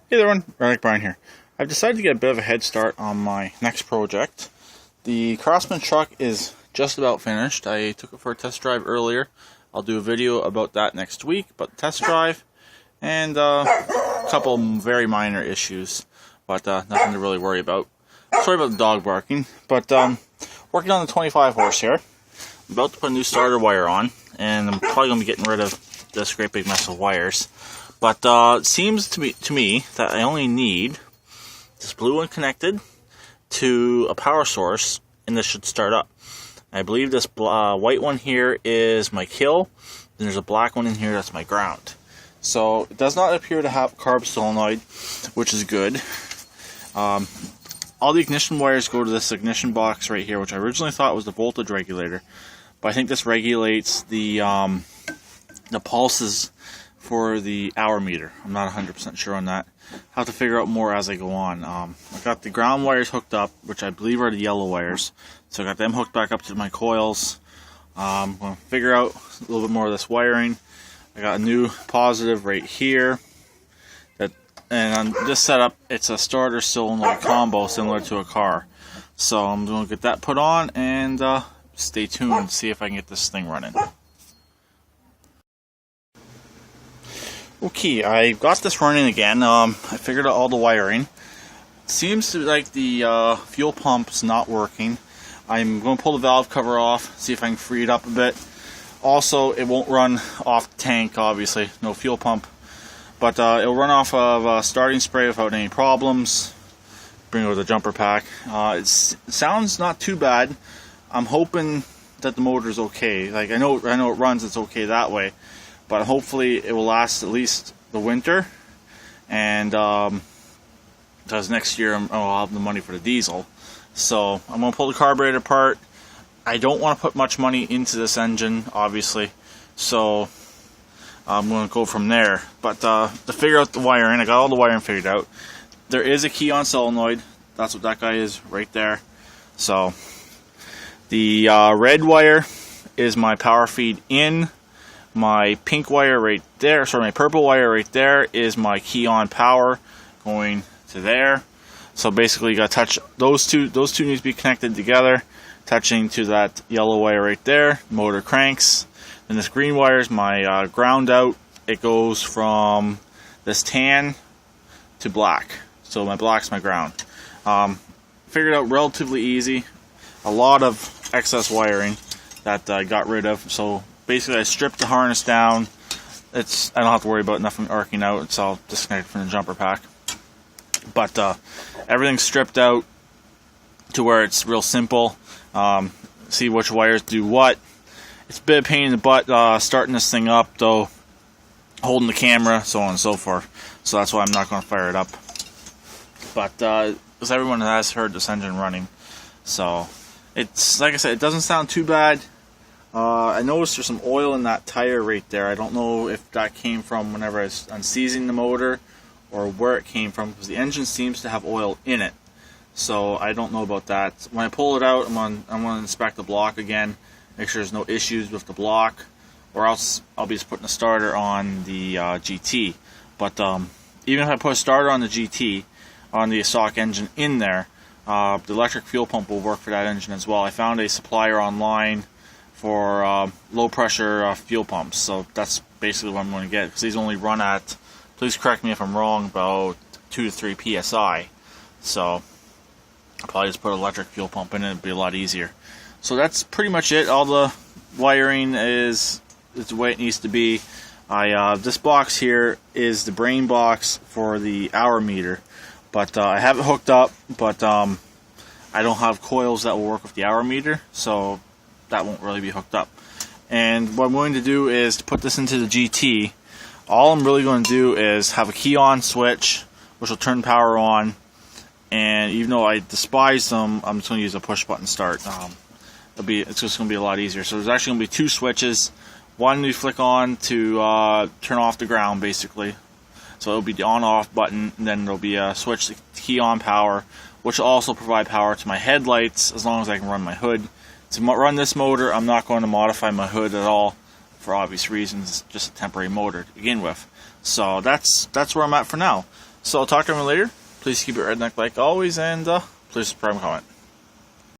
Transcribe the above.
Hey there, everyone. Redneck Brian here. I've decided to get a bit of a head start on my next project. The Craftsman truck is just about finished. I took it for a test drive earlier. I'll do a video about that next week, but test drive and a couple very minor issues, but nothing to really worry about. Sorry about the dog barking, but working on the 25 horse here. I'm about to put a new starter wire on, and I'm probably going to be getting rid of this great big mess of wires. But it seems to me that I only need this blue one connected to a power source, and this should start up. I believe this white one here is my kill, and there's a black one in here that's my ground. So it does not appear to have carb solenoid, which is good. All the ignition wires go to this ignition box right here, which I originally thought was the voltage regulator, but I think this regulates the pulses for the hour meter. I'm not 100% sure on that. I'll have to figure out more as I go on. I got the ground wires hooked up, which I believe are the yellow wires. So I got them hooked back up to my coils. I'm going to figure out a little bit more of this wiring. I got a new positive right here. And on this setup, it's a starter solenoid combo similar to a car. So I'm going to get that put on and stay tuned and see if I can get this thing running. Okay, I got this running again. I figured out all the wiring. Seems to be like the fuel pump's not working. I'm going to pull the valve cover off, see if I can free it up a bit. Also, it won't run off the tank, obviously, no fuel pump. But it'll run off of starting spray without any problems. Bring it with a jumper pack. It sounds not too bad. I'm hoping that the motor's okay. Like I know it runs, it's okay that way. But hopefully it will last at least the winter, and because next year I'll have the money for the diesel. So I'm going to pull the carburetor apart. I don't want to put much money into this engine, obviously, so I'm going to go from there. But to figure out the wiring, I got all the wiring figured out. There is a key on solenoid. That's what that guy is right there. So the red wire is my power feed in. My pink wire right there, my purple wire right there is my key on power going to there. So basically you got to touch those two need to be connected together, touching to that yellow wire right there. Motor cranks. And this green wire is my ground out. It goes from this tan to black. So my black's my ground. Figured out relatively easy. A lot of excess wiring that I got rid of. So basically, I stripped the harness down. I don't have to worry about nothing arcing out. It's all disconnected from the jumper pack. But everything's stripped out to where it's real simple. See which wires do what. It's a bit of pain in the butt starting this thing up, though, holding the camera, so on and so forth. So that's why I'm not going to fire it up. But because everyone has heard this engine running, so it's like I said, it doesn't sound too bad. I noticed there's some oil in that tire right there. I don't know if that came from whenever I was unseizing the motor or where it came from, because the engine seems to have oil in it. So I don't know about that. When I pull it out, I'm going to inspect the block again, make sure there's no issues with the block, or else I'll be just putting a starter on the GT. But even if I put a starter on the GT, on the stock engine in there, the electric fuel pump will work for that engine as well. I found a supplier online for low pressure fuel pumps, so that's basically what I'm going to get, because these only run at, please correct me if I'm wrong, about 2 to 3 psi. So I'll probably just put an electric fuel pump in it. It'd be a lot easier. So that's pretty much it. All the wiring is the way it needs to be. This box here is the brain box for the hour meter, but I have it hooked up, but I don't have coils that will work with the hour meter, so that won't really be hooked up. And what I'm going to do is to put this into the GT. All I'm really going to do is have a key on switch, which will turn power on. And even though I despise them, I'm just going to use a push button start. It's just going to be a lot easier. So there's actually going to be 2 switches. One you flick on to turn off the ground, basically. So it'll be the on-off button, and then there'll be a switch to key on power, which will also provide power to my headlights as long as I can run my hood. To run this motor, I'm not going to modify my hood at all for obvious reasons. It's just a temporary motor to begin with. So that's where I'm at for now. So I'll talk to everyone later. Please keep it redneck like always, and please subscribe and comment.